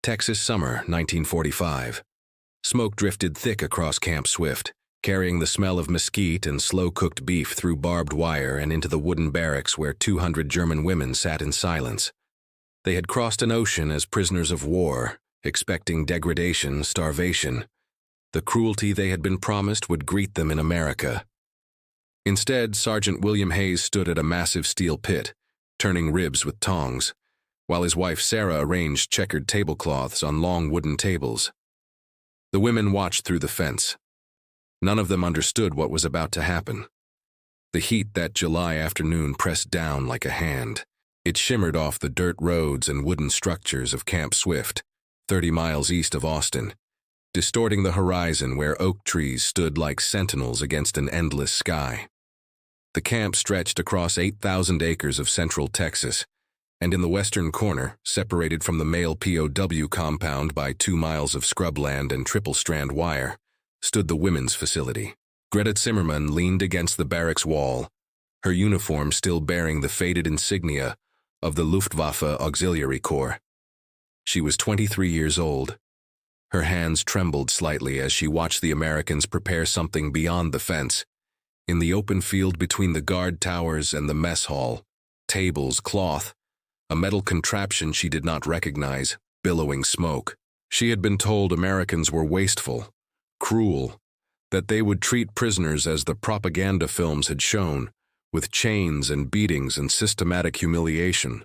Texas summer, 1945. Smoke drifted thick across Camp Swift, carrying the smell of mesquite and slow-cooked beef through barbed wire and into the wooden barracks where 200 German women sat in silence. They had crossed an ocean as prisoners of war, expecting degradation, starvation. The cruelty they had been promised would greet them in America. Instead, Sergeant William Hayes stood at a massive steel pit, turning ribs with tongs, while his wife Sarah arranged checkered tablecloths on long wooden tables. The women watched through the fence. None of them understood what was about to happen. The heat that July afternoon pressed down like a hand. It shimmered off the dirt roads and wooden structures of Camp Swift, 30 miles east of Austin, distorting the horizon where oak trees stood like sentinels against an endless sky. The camp stretched across 8,000 acres of central Texas, and in the western corner, separated from the male POW compound by 2 miles of scrubland and triple-strand wire, stood the women's facility. Greta Zimmerman leaned against the barracks wall, her uniform still bearing the faded insignia of the Luftwaffe Auxiliary Corps. She was 23 years old. Her hands trembled slightly as she watched the Americans prepare something beyond the fence. In the open field between the guard towers and the mess hall, tables, cloth, a metal contraption she did not recognize, billowing smoke. She had been told Americans were wasteful, cruel, that they would treat prisoners as the propaganda films had shown, with chains and beatings and systematic humiliation.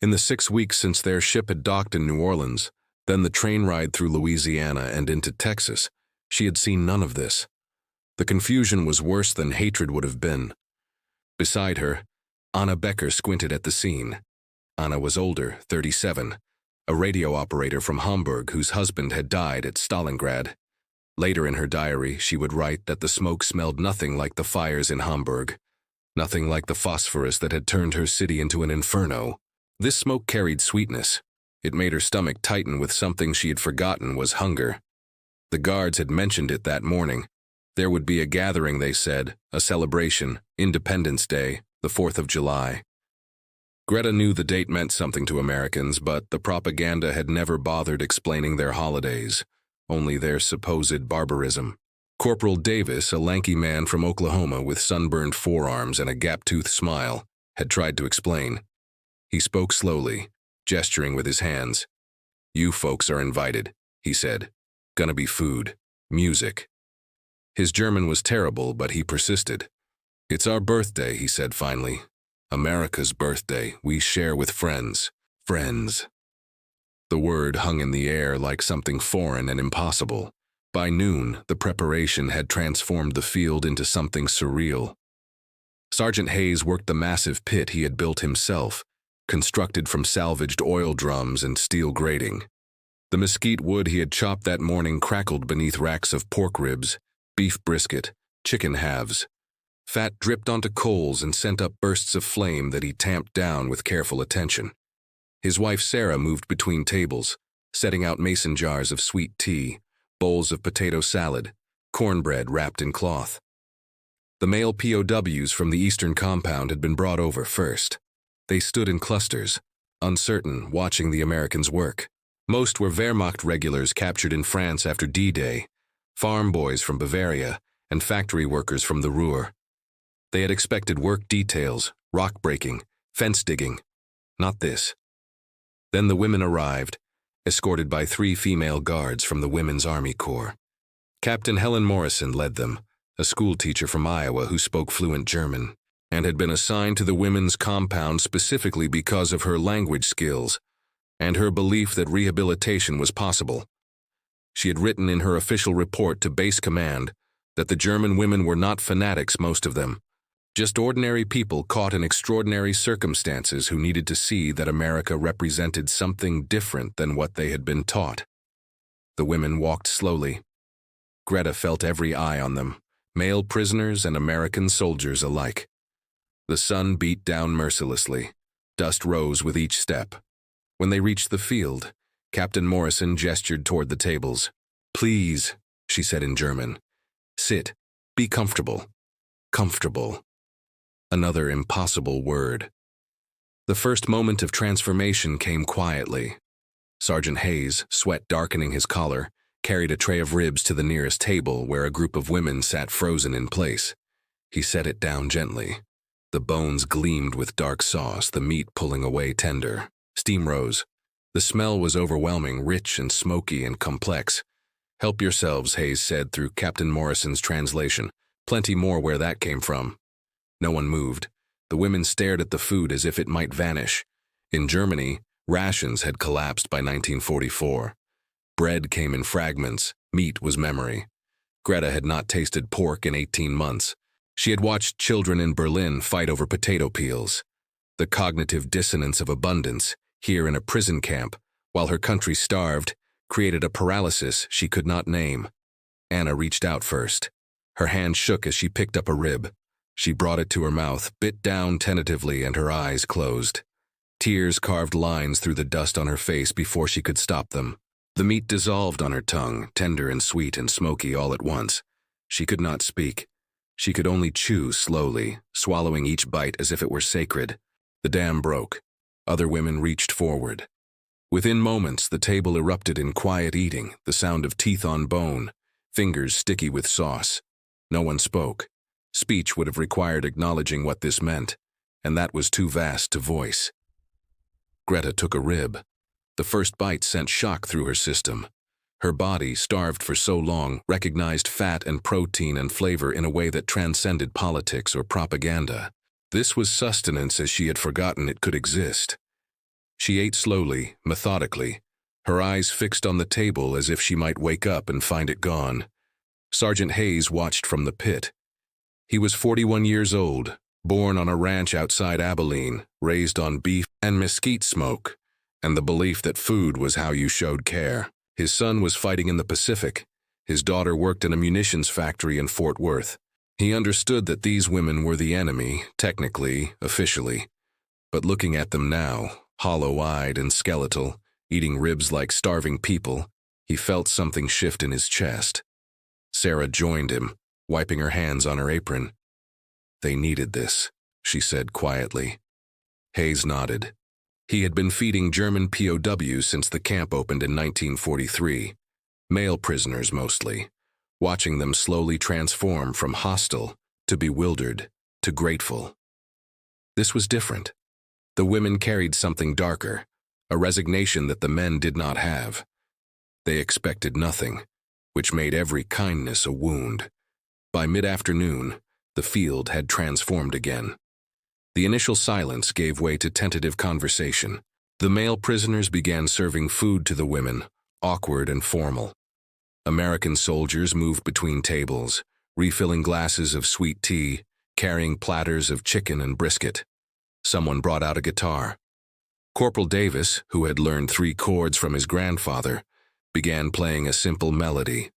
In the 6 weeks since their ship had docked in New Orleans, then the train ride through Louisiana and into Texas, she had seen none of this. The confusion was worse than hatred would have been. Beside her, Anna Becker squinted at the scene. Anna was older, 37, a radio operator from Hamburg whose husband had died at Stalingrad. Later in her diary, she would write that the smoke smelled nothing like the fires in Hamburg, nothing like the phosphorus that had turned her city into an inferno. This smoke carried sweetness. It made her stomach tighten with something she had forgotten was hunger. The guards had mentioned it that morning. There would be a gathering, they said, a celebration, Independence Day, the 4th of July. Greta knew the date meant something to Americans, but the propaganda had never bothered explaining their holidays, only their supposed barbarism. Corporal Davis, a lanky man from Oklahoma with sunburned forearms and a gap-toothed smile, had tried to explain. He spoke slowly, gesturing with his hands. "You folks are invited," he said. "Gonna be food, music." His German was terrible, but he persisted. "It's our birthday," he said finally. "America's birthday, we share with friends. Friends." The word hung in the air like something foreign and impossible. By noon, the preparation had transformed the field into something surreal. Sergeant Hayes worked the massive pit he had built himself, constructed from salvaged oil drums and steel grating. The mesquite wood he had chopped that morning crackled beneath racks of pork ribs, beef brisket, chicken halves. Fat dripped onto coals and sent up bursts of flame that he tamped down with careful attention. His wife Sarah moved between tables, setting out mason jars of sweet tea, bowls of potato salad, cornbread wrapped in cloth. The male POWs from the eastern compound had been brought over first. They stood in clusters, uncertain, watching the Americans work. Most were Wehrmacht regulars captured in France after D-Day, farm boys from Bavaria, and factory workers from the Ruhr. They had expected work details, rock breaking, fence digging. Not this. Then the women arrived, escorted by 3 female guards from the Women's Army Corps. Captain Helen Morrison led them, a schoolteacher from Iowa who spoke fluent German, and had been assigned to the women's compound specifically because of her language skills and her belief that rehabilitation was possible. She had written in her official report to base command that the German women were not fanatics, most of them, just ordinary people caught in extraordinary circumstances who needed to see that America represented something different than what they had been taught. The women walked slowly. Greta felt every eye on them, male prisoners and American soldiers alike. The sun beat down mercilessly. Dust rose with each step. When they reached the field, Captain Morrison gestured toward the tables. "Please," she said in German. "Sit. Be comfortable." Comfortable. Another impossible word. The first moment of transformation came quietly. Sergeant Hayes, sweat darkening his collar, carried a tray of ribs to the nearest table where a group of women sat frozen in place. He set it down gently. The bones gleamed with dark sauce, the meat pulling away tender. Steam rose. The smell was overwhelming, rich and smoky and complex. "Help yourselves," Hayes said through Captain Morrison's translation. "Plenty more where that came from." No one moved. The women stared at the food as if it might vanish. In Germany, rations had collapsed by 1944. Bread came in fragments. Meat was memory. Greta had not tasted pork in 18 months. She had watched children in Berlin fight over potato peels. The cognitive dissonance of abundance, here in a prison camp, while her country starved, created a paralysis she could not name. Anna reached out first. Her hand shook as she picked up a rib. She brought it to her mouth, bit down tentatively, and her eyes closed. Tears carved lines through the dust on her face before she could stop them. The meat dissolved on her tongue, tender and sweet and smoky all at once. She could not speak. She could only chew slowly, swallowing each bite as if it were sacred. The dam broke. Other women reached forward. Within moments, the table erupted in quiet eating, the sound of teeth on bone, fingers sticky with sauce. No one spoke. Speech would have required acknowledging what this meant, and that was too vast to voice. Greta took a rib. The first bite sent shock through her system. Her body, starved for so long, recognized fat and protein and flavor in a way that transcended politics or propaganda. This was sustenance as she had forgotten it could exist. She ate slowly, methodically, her eyes fixed on the table as if she might wake up and find it gone. Sergeant Hayes watched from the pit. He was 41 years old, born on a ranch outside Abilene, raised on beef and mesquite smoke, and the belief that food was how you showed care. His son was fighting in the Pacific. His daughter worked in a munitions factory in Fort Worth. He understood that these women were the enemy, technically, officially. But looking at them now, hollow-eyed and skeletal, eating ribs like starving people, he felt something shift in his chest. Sarah joined him, wiping her hands on her apron. "They needed this," she said quietly. Hayes nodded. He had been feeding German POWs since the camp opened in 1943, male prisoners mostly, watching them slowly transform from hostile to bewildered to grateful. This was different. The women carried something darker, a resignation that the men did not have. They expected nothing, which made every kindness a wound. By mid-afternoon, the field had transformed again. The initial silence gave way to tentative conversation. The male prisoners began serving food to the women, awkward and formal. American soldiers moved between tables, refilling glasses of sweet tea, carrying platters of chicken and brisket. Someone brought out a guitar. Corporal Davis, who had learned 3 chords from his grandfather, began playing a simple melody.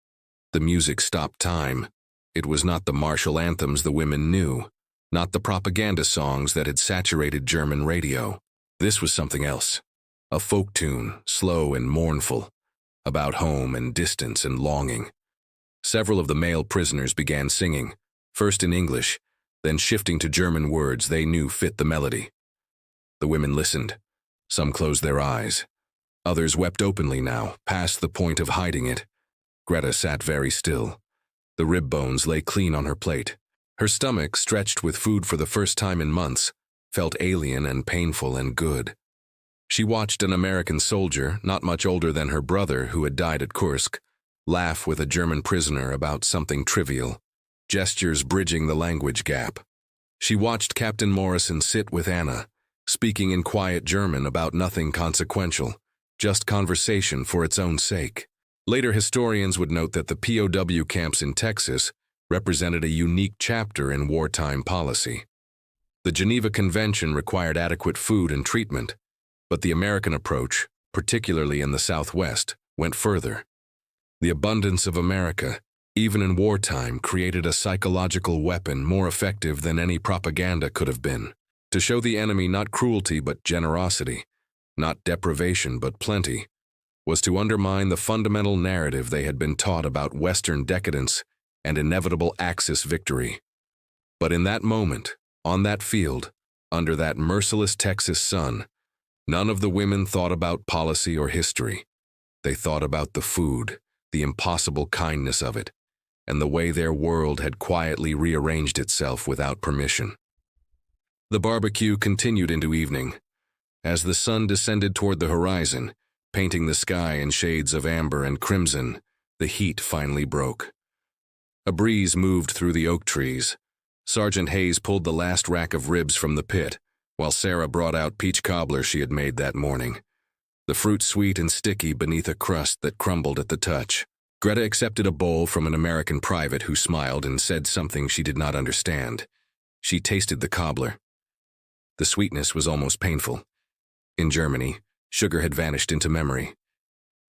The music stopped time. It was not the martial anthems the women knew, not the propaganda songs that had saturated German radio. This was something else. A folk tune, slow and mournful, about home and distance and longing. Several of the male prisoners began singing, first in English, then shifting to German words they knew fit the melody. The women listened. Some closed their eyes. Others wept openly now, past the point of hiding it. Greta sat very still. The rib bones lay clean on her plate. Her stomach, stretched with food for the first time in months, felt alien and painful and good. She watched an American soldier, not much older than her brother who had died at Kursk, laugh with a German prisoner about something trivial, gestures bridging the language gap. She watched Captain Morrison sit with Anna, speaking in quiet German about nothing consequential, just conversation for its own sake. Later historians would note that the POW camps in Texas represented a unique chapter in wartime policy. The Geneva Convention required adequate food and treatment, but the American approach, particularly in the Southwest, went further. The abundance of America, even in wartime, created a psychological weapon more effective than any propaganda could have been, to show the enemy not cruelty but generosity, not deprivation but plenty, was to undermine the fundamental narrative they had been taught about Western decadence and inevitable Axis victory. But in that moment, on that field, under that merciless Texas sun, None of the women thought about policy or history. They thought about the food, the impossible kindness of it, and the way their world had quietly rearranged itself without permission. The barbecue continued into evening. As the sun descended toward the horizon, painting the sky in shades of amber and crimson, the heat finally broke. A breeze moved through the oak trees. Sergeant Hayes pulled the last rack of ribs from the pit, while Sarah brought out peach cobbler she had made that morning, the fruit sweet and sticky beneath a crust that crumbled at the touch. Greta accepted a bowl from an American private who smiled and said something she did not understand. She tasted the cobbler. The sweetness was almost painful. In Germany, sugar had vanished into memory.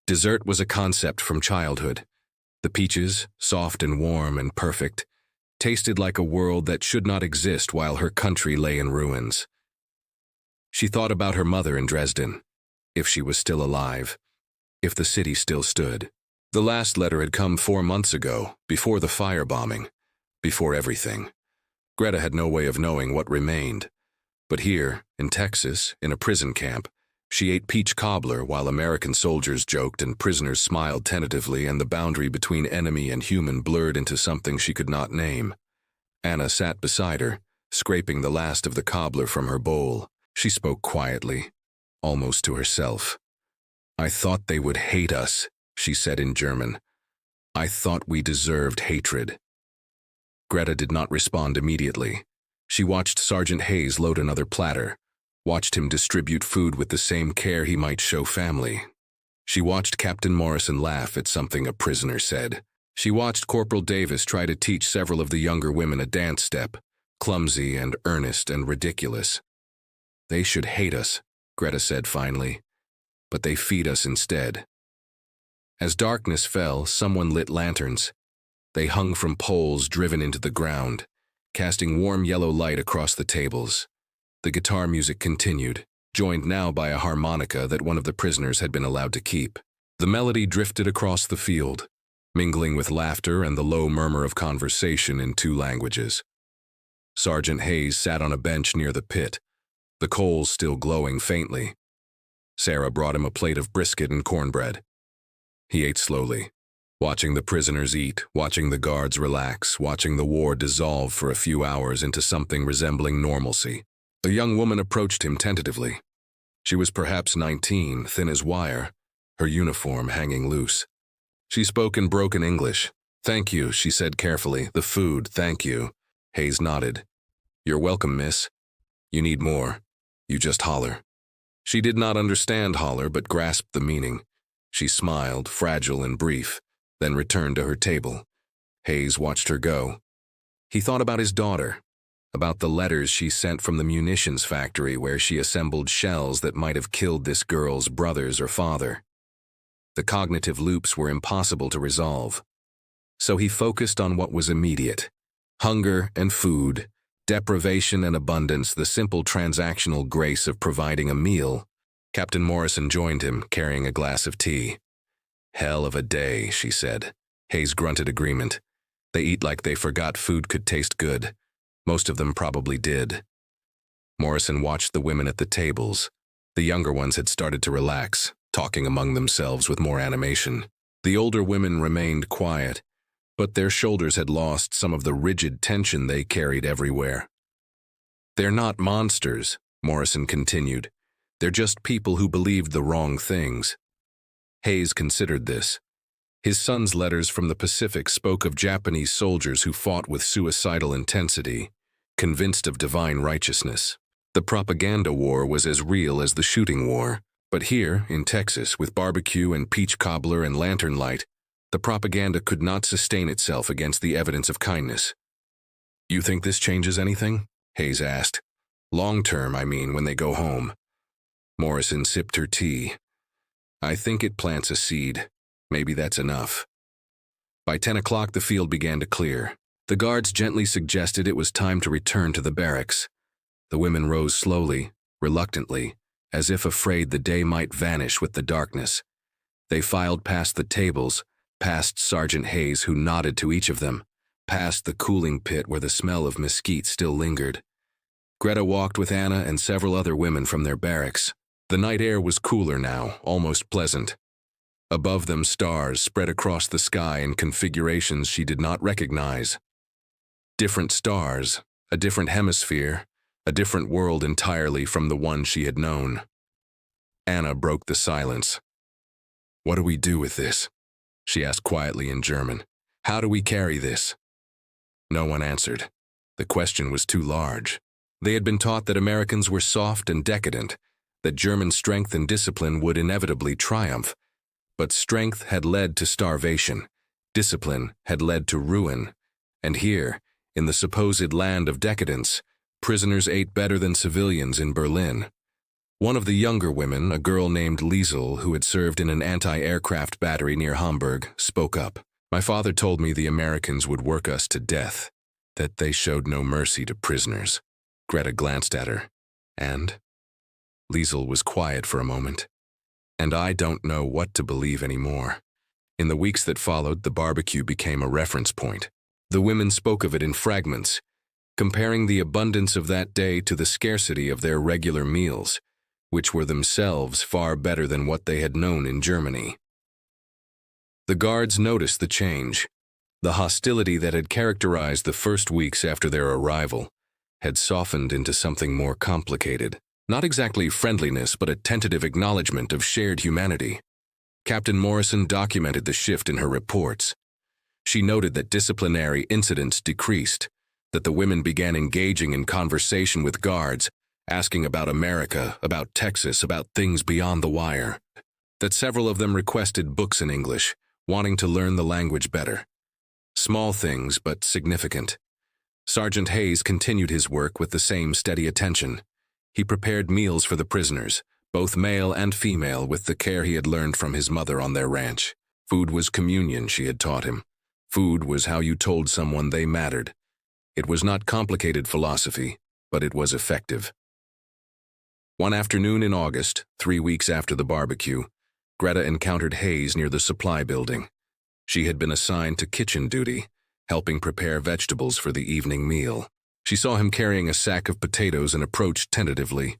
Dessert was a concept from childhood. The peaches, soft and warm and perfect, tasted like a world that should not exist while her country lay in ruins. She thought about her mother in Dresden, if she was still alive, if the city still stood. The last letter had come 4 months ago, before the firebombing, before everything. Greta had no way of knowing what remained. But here, in Texas, in a prison camp, she ate peach cobbler while American soldiers joked and prisoners smiled tentatively, and the boundary between enemy and human blurred into something she could not name. Anna sat beside her, scraping the last of the cobbler from her bowl. She spoke quietly, almost to herself. "I thought they would hate us," she said in German. "I thought we deserved hatred." Greta did not respond immediately. She watched Sergeant Hayes load another platter, watched him distribute food with the same care he might show family. She watched Captain Morrison laugh at something a prisoner said. She watched Corporal Davis try to teach several of the younger women a dance step, clumsy and earnest and ridiculous. "They should hate us," Greta said finally, "but they feed us instead." As darkness fell, someone lit lanterns. They hung from poles driven into the ground, casting warm yellow light across the tables. The guitar music continued, joined now by a harmonica that one of the prisoners had been allowed to keep. The melody drifted across the field, mingling with laughter and the low murmur of conversation in 2 languages. Sergeant Hayes sat on a bench near the pit, the coals still glowing faintly. Sarah brought him a plate of brisket and cornbread. He ate slowly, watching the prisoners eat, watching the guards relax, watching the war dissolve for a few hours into something resembling normalcy. A young woman approached him tentatively. She was perhaps 19, thin as wire, her uniform hanging loose. She spoke in broken English. "Thank you," she said carefully. "The food, thank you." Hayes nodded. "You're welcome, miss. You need more. You just holler." She did not understand holler, but grasped the meaning. She smiled, fragile and brief, then returned to her table. Hayes watched her go. He thought about his daughter, about the letters she sent from the munitions factory where she assembled shells that might have killed this girl's brothers or father. The cognitive loops were impossible to resolve. So he focused on what was immediate: hunger and food, deprivation and abundance, the simple transactional grace of providing a meal. Captain Morrison joined him, carrying a glass of tea. "Hell of a day," she said. Hayes grunted agreement. "They eat like they forgot food could taste good. Most of them probably did." Morrison watched the women at the tables. The younger ones had started to relax, talking among themselves with more animation. The older women remained quiet, but their shoulders had lost some of the rigid tension they carried everywhere. "They're not monsters," Morrison continued. "They're just people who believed the wrong things." Hayes considered this. His son's letters from the Pacific spoke of Japanese soldiers who fought with suicidal intensity, convinced of divine righteousness. The propaganda war was as real as the shooting war. But here, in Texas, with barbecue and peach cobbler and lantern light, the propaganda could not sustain itself against the evidence of kindness. "You think this changes anything?" Hayes asked. "Long term, I mean, when they go home." Morrison sipped her tea. "I think it plants a seed. Maybe that's enough." By 10 o'clock, the field began to clear. The guards gently suggested it was time to return to the barracks. The women rose slowly, reluctantly, as if afraid the day might vanish with the darkness. They filed past the tables, past Sergeant Hayes, who nodded to each of them, past the cooling pit where the smell of mesquite still lingered. Greta walked with Anna and several other women from their barracks. The night air was cooler now, almost pleasant. Above them, stars spread across the sky in configurations she did not recognize. Different stars, a different hemisphere, a different world entirely from the one she had known. Anna broke the silence. "What do we do with this?" she asked quietly in German. "How do we carry this?" No one answered. The question was too large. They had been taught that Americans were soft and decadent, that German strength and discipline would inevitably triumph. But strength had led to starvation, discipline had led to ruin, and here, in the supposed land of decadence, prisoners ate better than civilians in Berlin. One of the younger women, a girl named Liesel, who had served in an anti-aircraft battery near Hamburg, spoke up. "My father told me the Americans would work us to death, that they showed no mercy to prisoners." Greta glanced at her. "And?" Liesel was quiet for a moment. "And I don't know what to believe anymore." In the weeks that followed, the barbecue became a reference point. The women spoke of it in fragments, comparing the abundance of that day to the scarcity of their regular meals, which were themselves far better than what they had known in Germany. The guards noticed the change. The hostility that had characterized the first weeks after their arrival had softened into something more complicated. Not exactly friendliness, but a tentative acknowledgement of shared humanity. Captain Morrison documented the shift in her reports. She noted that disciplinary incidents decreased, that the women began engaging in conversation with guards, asking about America, about Texas, about things beyond the wire, that several of them requested books in English, wanting to learn the language better. Small things, but significant. Sergeant Hayes continued his work with the same steady attention. He prepared meals for the prisoners, both male and female, with the care he had learned from his mother on their ranch. Food was communion, she had taught him. Food was how you told someone they mattered. It was not complicated philosophy, but it was effective. One afternoon in August, 3 weeks after the barbecue, Greta encountered Hayes near the supply building. She had been assigned to kitchen duty, helping prepare vegetables for the evening meal. She saw him carrying a sack of potatoes and approached tentatively.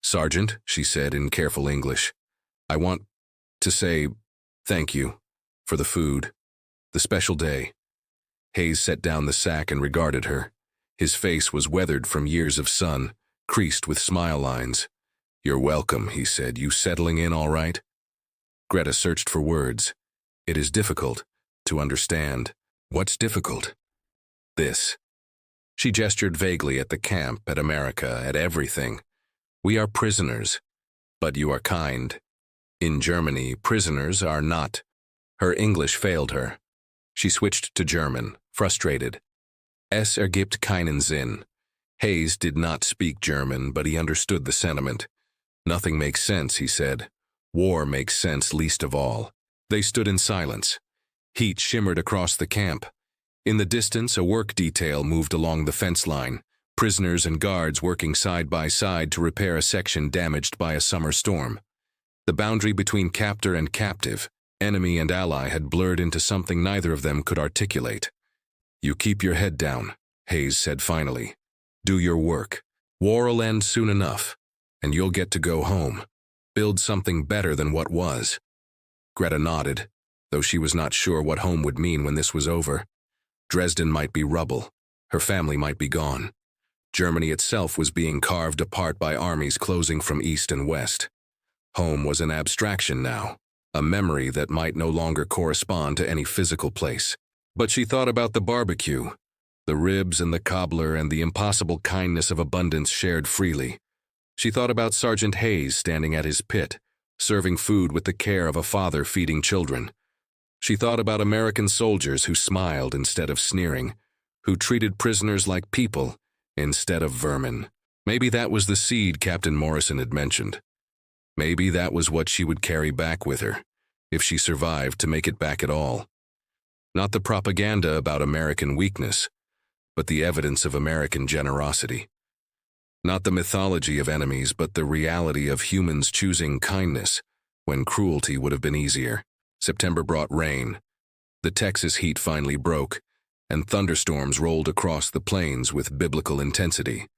"Sergeant," she said in careful English, "I want to say thank you for the food, the special day." Hayes set down the sack and regarded her. His face was weathered from years of sun, creased with smile lines. "You're welcome," he said. "You settling in all right?" Greta searched for words. "It is difficult to understand." "What's difficult?" "This." She gestured vaguely at the camp, at America, at everything. "We are prisoners, but you are kind. In Germany, prisoners are not." Her English failed her. She switched to German, frustrated. "Es ergibt keinen Sinn." Hayes did not speak German, but he understood the sentiment. "Nothing makes sense," he said. "War makes sense least of all." They stood in silence. Heat shimmered across the camp. In the distance, a work detail moved along the fence line, prisoners and guards working side by side to repair a section damaged by a summer storm. The boundary between captor and captive, enemy and ally, had blurred into something neither of them could articulate. "You keep your head down," Hayes said finally. "Do your work. War'll end soon enough, and you'll get to go home. Build something better than what was." Greta nodded, though she was not sure what home would mean when this was over. Dresden might be rubble. Her family might be gone. Germany itself was being carved apart by armies closing from east and west. Home was an abstraction now, a memory that might no longer correspond to any physical place. But she thought about the barbecue, the ribs and the cobbler and the impossible kindness of abundance shared freely. She thought about Sergeant Hayes standing at his pit, serving food with the care of a father feeding children. She thought about American soldiers who smiled instead of sneering, who treated prisoners like people instead of vermin. Maybe that was the seed Captain Morrison had mentioned. Maybe that was what she would carry back with her, if she survived to make it back at all. Not the propaganda about American weakness, but the evidence of American generosity. Not the mythology of enemies, but the reality of humans choosing kindness when cruelty would have been easier. September brought rain. The Texas heat finally broke, and thunderstorms rolled across the plains with biblical intensity.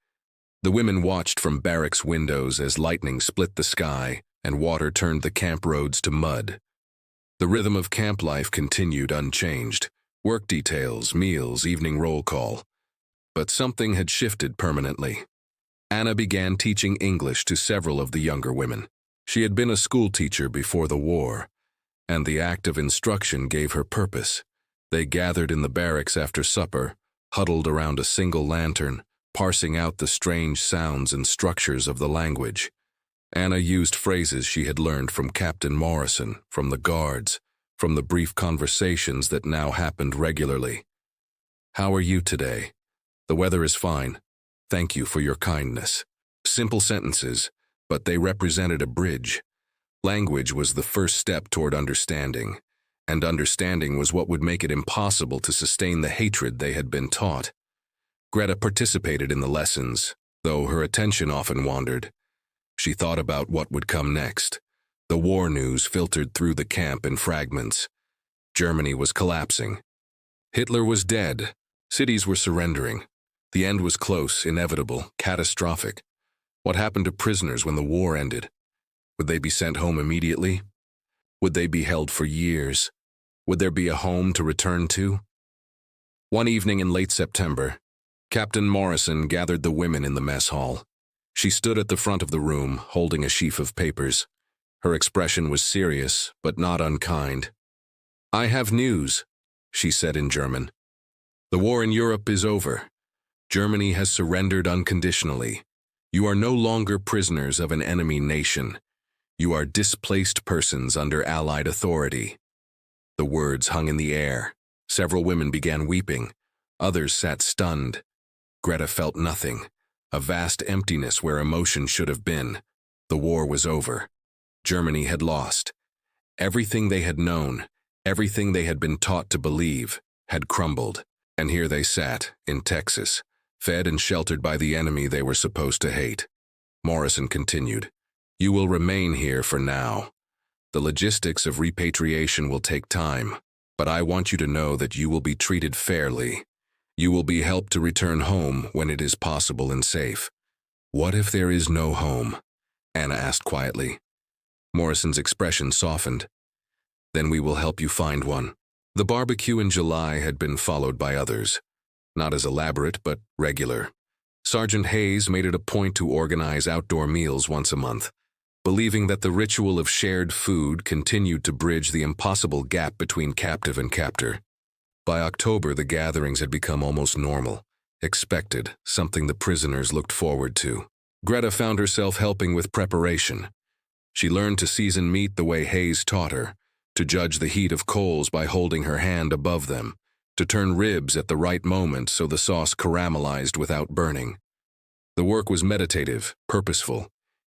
The women watched from barracks windows as lightning split the sky and water turned the camp roads to mud. The rhythm of camp life continued unchanged. Work details, meals, evening roll call. But something had shifted permanently. Anna began teaching English to several of the younger women. She had been a school teacher before the war, and the act of instruction gave her purpose. They gathered in the barracks after supper, huddled around a single lantern, parsing out the strange sounds and structures of the language. Anna used phrases she had learned from Captain Morrison, from the guards, from the brief conversations that now happened regularly. "How are you today? The weather is fine. Thank you for your kindness." Simple sentences, but they represented a bridge. Language was the first step toward understanding, and understanding was what would make it impossible to sustain the hatred they had been taught. Greta participated in the lessons, though her attention often wandered. She thought about what would come next. The war news filtered through the camp in fragments. Germany was collapsing. Hitler was dead. Cities were surrendering. The end was close, inevitable, catastrophic. What happened to prisoners when the war ended? Would they be sent home immediately? Would they be held for years? Would there be a home to return to? One evening in late September, Captain Morrison gathered the women in the mess hall. She stood at the front of the room, holding a sheaf of papers. Her expression was serious, but not unkind. "I have news," she said in German. "The war in Europe is over. Germany has surrendered unconditionally. You are no longer prisoners of an enemy nation. You are displaced persons under Allied authority." The words hung in the air. Several women began weeping. Others sat stunned. Greta felt nothing. A vast emptiness where emotion should have been. The war was over. Germany had lost. Everything they had known, everything they had been taught to believe, had crumbled. And here they sat, in Texas, fed and sheltered by the enemy they were supposed to hate. Morrison continued, "You will remain here for now. The logistics of repatriation will take time, but I want you to know that you will be treated fairly. You will be helped to return home when it is possible and safe." "What if there is no home?" Anna asked quietly. Morrison's expression softened. "Then we will help you find one." The barbecue in July had been followed by others. Not as elaborate, but regular. Sergeant Hayes made it a point to organize outdoor meals once a month, believing that the ritual of shared food continued to bridge the impossible gap between captive and captor. By October, the gatherings had become almost normal, expected, something the prisoners looked forward to. Greta found herself helping with preparation. She learned to season meat the way Hayes taught her, to judge the heat of coals by holding her hand above them, to turn ribs at the right moment so the sauce caramelized without burning. The work was meditative, purposeful.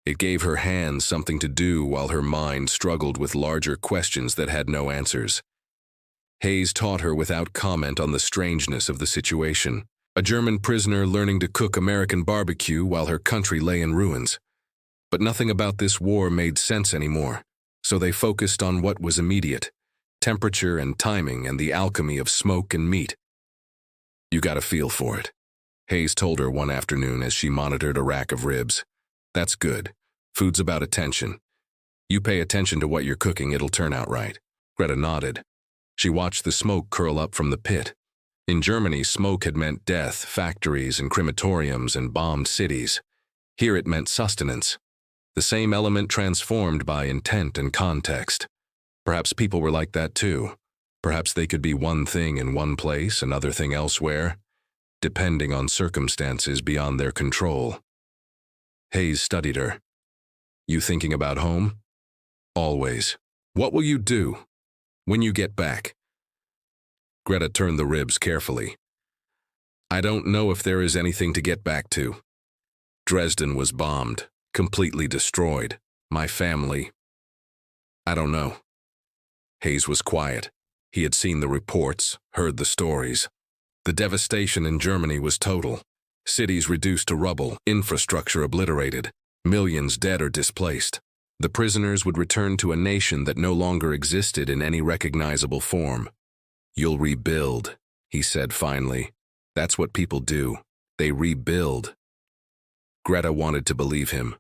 It gave her hands something to do while her mind struggled with larger questions that had no answers. Hayes taught her without comment on the strangeness of the situation. A German prisoner learning to cook American barbecue while her country lay in ruins. But nothing about this war made sense anymore, so they focused on what was immediate: temperature and timing and the alchemy of smoke and meat. "You got a feel for it," Hayes told her one afternoon as she monitored a rack of ribs. "That's good. Food's about attention. You pay attention to what you're cooking, it'll turn out right." Greta nodded. She watched the smoke curl up from the pit. In Germany, smoke had meant death, factories and crematoriums and bombed cities. Here it meant sustenance. The same element transformed by intent and context. Perhaps people were like that too. Perhaps they could be one thing in one place, another thing elsewhere, depending on circumstances beyond their control. Hayes studied her. "You thinking about home?" "Always." "What will you do when you get back?" Greta turned the ribs carefully. "I don't know if there is anything to get back to. Dresden was bombed, completely destroyed. My family. I don't know." Hayes was quiet. He had seen the reports, heard the stories. The devastation in Germany was total. Cities reduced to rubble, infrastructure obliterated, millions dead or displaced. The prisoners would return to a nation that no longer existed in any recognizable form. "You'll rebuild," he said finally. "That's what people do. They rebuild." Greta wanted to believe him.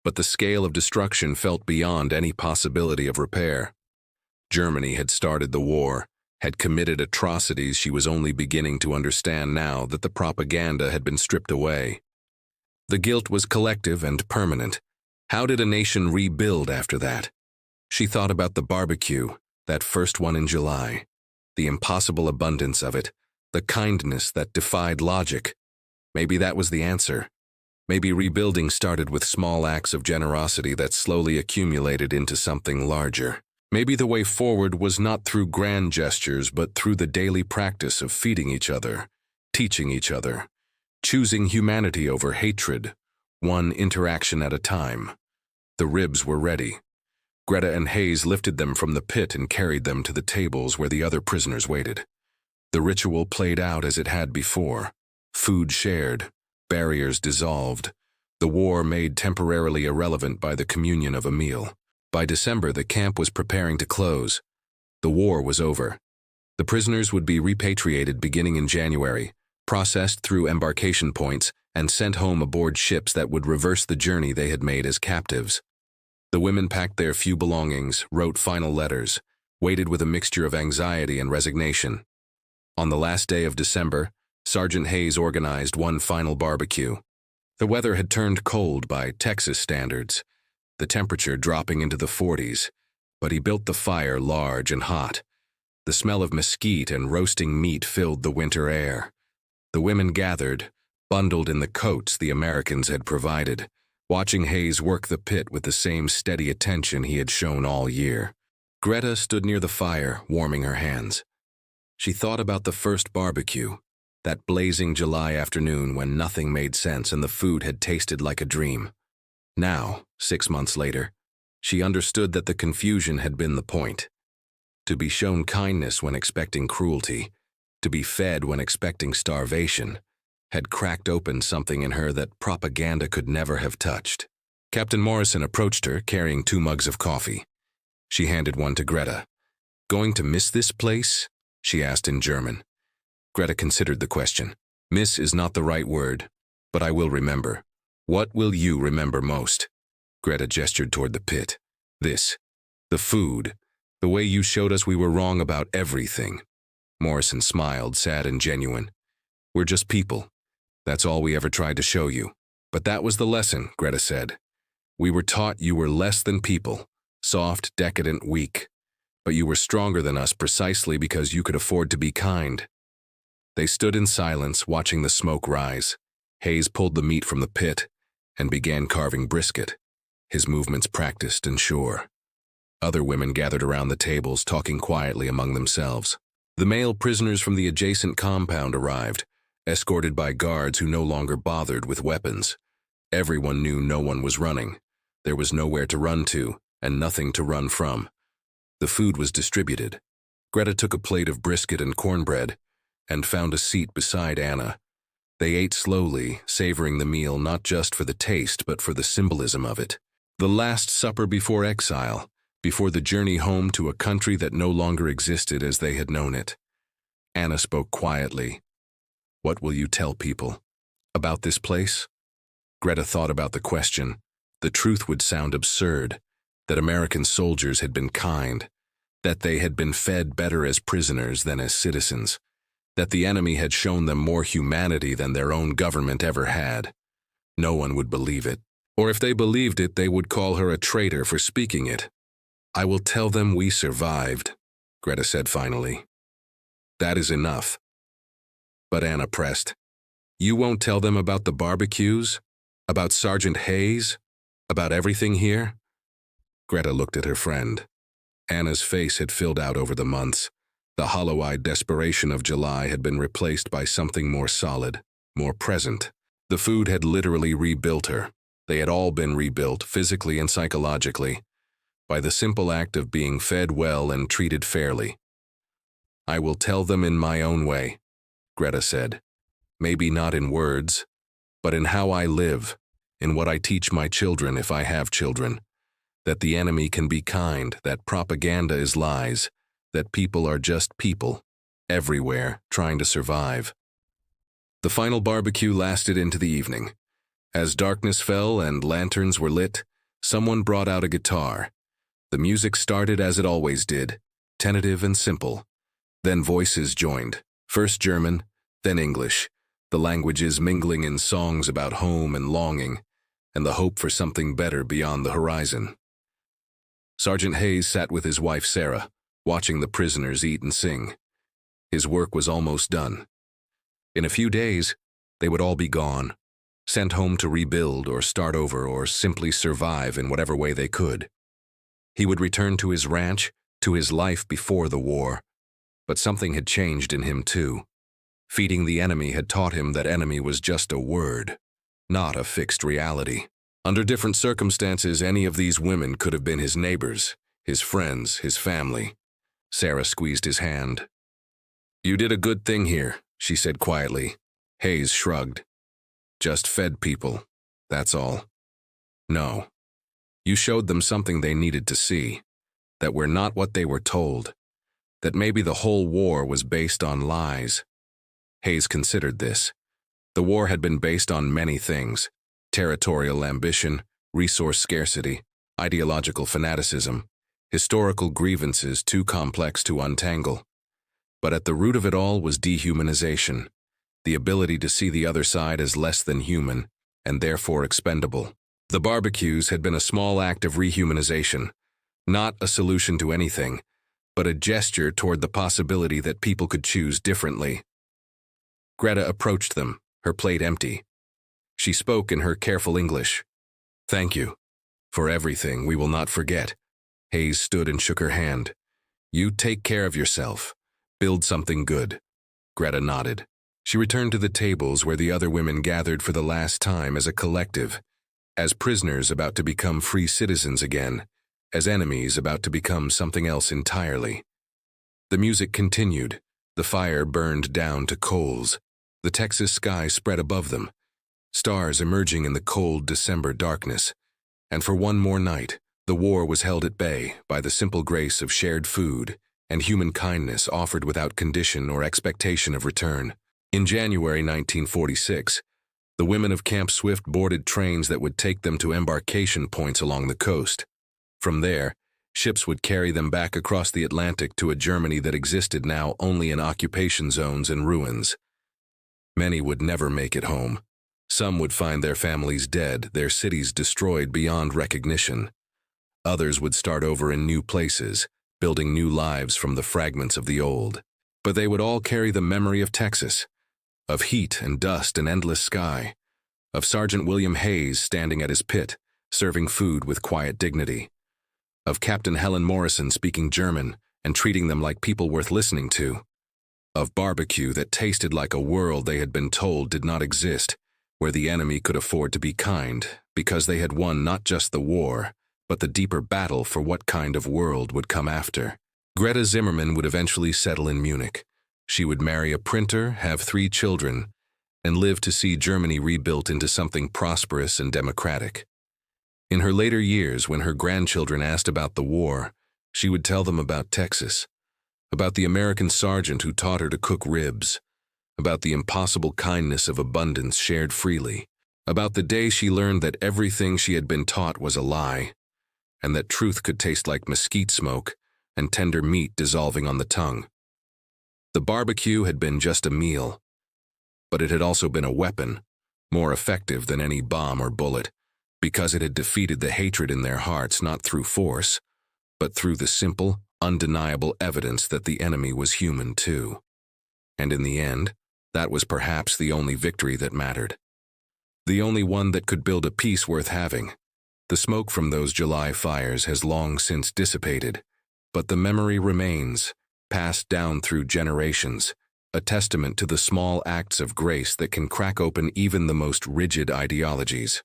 But the scale of destruction felt beyond any possibility of repair. Germany had started the war, had committed atrocities she was only beginning to understand now that the propaganda had been stripped away. The guilt was collective and permanent. How did a nation rebuild after that? She thought about the barbecue, that first one in July, the impossible abundance of it, the kindness that defied logic. Maybe that was the answer. Maybe rebuilding started with small acts of generosity that slowly accumulated into something larger. Maybe the way forward was not through grand gestures, but through the daily practice of feeding each other, teaching each other, choosing humanity over hatred, one interaction at a time. The ribs were ready. Greta and Hayes lifted them from the pit and carried them to the tables where the other prisoners waited. The ritual played out as it had before. Food shared, barriers dissolved, the war made temporarily irrelevant by the communion of a meal. By December, the camp was preparing to close. The war was over. The prisoners would be repatriated beginning in January, processed through embarkation points, and sent home aboard ships that would reverse the journey they had made as captives. The women packed their few belongings, wrote final letters, waited with a mixture of anxiety and resignation. On the last day of December, Sergeant Hayes organized one final barbecue. The weather had turned cold by Texas standards, the temperature dropping into the 40s, but he built the fire large and hot. The smell of mesquite and roasting meat filled the winter air. The women gathered, bundled in the coats the Americans had provided, watching Hayes work the pit with the same steady attention he had shown all year. Greta stood near the fire, warming her hands. She thought about the first barbecue, that blazing July afternoon when nothing made sense and the food had tasted like a dream. Now, 6 months later, she understood that the confusion had been the point. To be shown kindness when expecting cruelty, to be fed when expecting starvation, had cracked open something in her that propaganda could never have touched. Captain Morrison approached her, carrying 2 mugs of coffee. She handed one to Greta. "Going to miss this place?" she asked in German. Greta considered the question. "Miss is not the right word, but I will remember. What will you remember most?" Greta gestured toward the pit. "This. The food. The way you showed us we were wrong about everything." Morrison smiled, sad and genuine. "We're just people. That's all we ever tried to show you. But that was the lesson," Greta said. "We were taught you were less than people, soft, decadent, weak. But you were stronger than us precisely because you could afford to be kind." They stood in silence, watching the smoke rise. Hayes pulled the meat from the pit and began carving brisket, his movements practiced and sure. Other women gathered around the tables, talking quietly among themselves. The male prisoners from the adjacent compound arrived, escorted by guards who no longer bothered with weapons. Everyone knew no one was running. There was nowhere to run to, and nothing to run from. The food was distributed. Greta took a plate of brisket and cornbread, and found a seat beside Anna. They ate slowly, savoring the meal not just for the taste, but for the symbolism of it. The last supper before exile, before the journey home to a country that no longer existed as they had known it. Anna spoke quietly. "What will you tell people? About this place?" Greta thought about the question. The truth would sound absurd, that American soldiers had been kind, that they had been fed better as prisoners than as citizens, that the enemy had shown them more humanity than their own government ever had. No one would believe it. Or if they believed it, they would call her a traitor for speaking it. "I will tell them we survived," Greta said finally. "That is enough." But Anna pressed. "You won't tell them about the barbecues? About Sergeant Hayes? About everything here?" Greta looked at her friend. Anna's face had filled out over the months. The hollow-eyed desperation of July had been replaced by something more solid, more present. The food had literally rebuilt her. They had all been rebuilt, physically and psychologically, by the simple act of being fed well and treated fairly. "I will tell them in my own way," Greta said. "Maybe not in words, but in how I live, in what I teach my children if I have children. That the enemy can be kind, that propaganda is lies, that people are just people, everywhere, trying to survive." The final barbecue lasted into the evening. As darkness fell and lanterns were lit, someone brought out a guitar. The music started as it always did, tentative and simple. Then voices joined, first German, then English, the languages mingling in songs about home and longing, and the hope for something better beyond the horizon. Sergeant Hayes sat with his wife Sarah, watching the prisoners eat and sing. His work was almost done. In a few days, they would all be gone, sent home to rebuild or start over or simply survive in whatever way they could. He would return to his ranch, to his life before the war. But something had changed in him too. Feeding the enemy had taught him that enemy was just a word, not a fixed reality. Under different circumstances, any of these women could have been his neighbors, his friends, his family. Sarah squeezed his hand. "You did a good thing here," she said quietly. Hayes shrugged. "Just fed people, that's all." "No. You showed them something they needed to see, that we're not what they were told, that maybe the whole war was based on lies." Hayes considered this. The war had been based on many things: territorial ambition, resource scarcity, ideological fanaticism, historical grievances too complex to untangle. But at the root of it all was dehumanization, the ability to see the other side as less than human, and therefore expendable. The barbecues had been a small act of rehumanization, not a solution to anything, but a gesture toward the possibility that people could choose differently. Greta approached them, her plate empty. She spoke in her careful English. "Thank you. For everything, we will not forget." Hayes stood and shook her hand. "You take care of yourself. Build something good." Greta nodded. She returned to the tables where the other women gathered for the last time as a collective, as prisoners about to become free citizens again, as enemies about to become something else entirely. The music continued. The fire burned down to coals. The Texas sky spread above them, stars emerging in the cold December darkness. And for one more night, the war was held at bay by the simple grace of shared food and human kindness offered without condition or expectation of return. In January 1946, the women of Camp Swift boarded trains that would take them to embarkation points along the coast. From there, ships would carry them back across the Atlantic to a Germany that existed now only in occupation zones and ruins. Many would never make it home. Some would find their families dead, their cities destroyed beyond recognition. Others would start over in new places, building new lives from the fragments of the old. But they would all carry the memory of Texas, of heat and dust and endless sky, of Sergeant William Hayes standing at his pit, serving food with quiet dignity, of Captain Helen Morrison speaking German and treating them like people worth listening to, of barbecue that tasted like a world they had been told did not exist, where the enemy could afford to be kind because they had won not just the war, but the deeper battle for what kind of world would come after. Greta Zimmermann would eventually settle in Munich. She would marry a printer, have 3 children, and live to see Germany rebuilt into something prosperous and democratic. In her later years, when her grandchildren asked about the war, she would tell them about Texas, about the American sergeant who taught her to cook ribs, about the impossible kindness of abundance shared freely, about the day she learned that everything she had been taught was a lie, and that truth could taste like mesquite smoke and tender meat dissolving on the tongue. The barbecue had been just a meal, but it had also been a weapon, more effective than any bomb or bullet, because it had defeated the hatred in their hearts not through force, but through the simple, undeniable evidence that the enemy was human too. And in the end, that was perhaps the only victory that mattered. The only one that could build a peace worth having. The smoke from those July fires has long since dissipated, but the memory remains, passed down through generations, a testament to the small acts of grace that can crack open even the most rigid ideologies.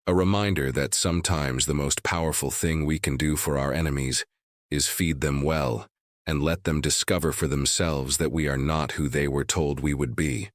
A reminder that sometimes the most powerful thing we can do for our enemies is feed them well and let them discover for themselves that we are not who they were told we would be.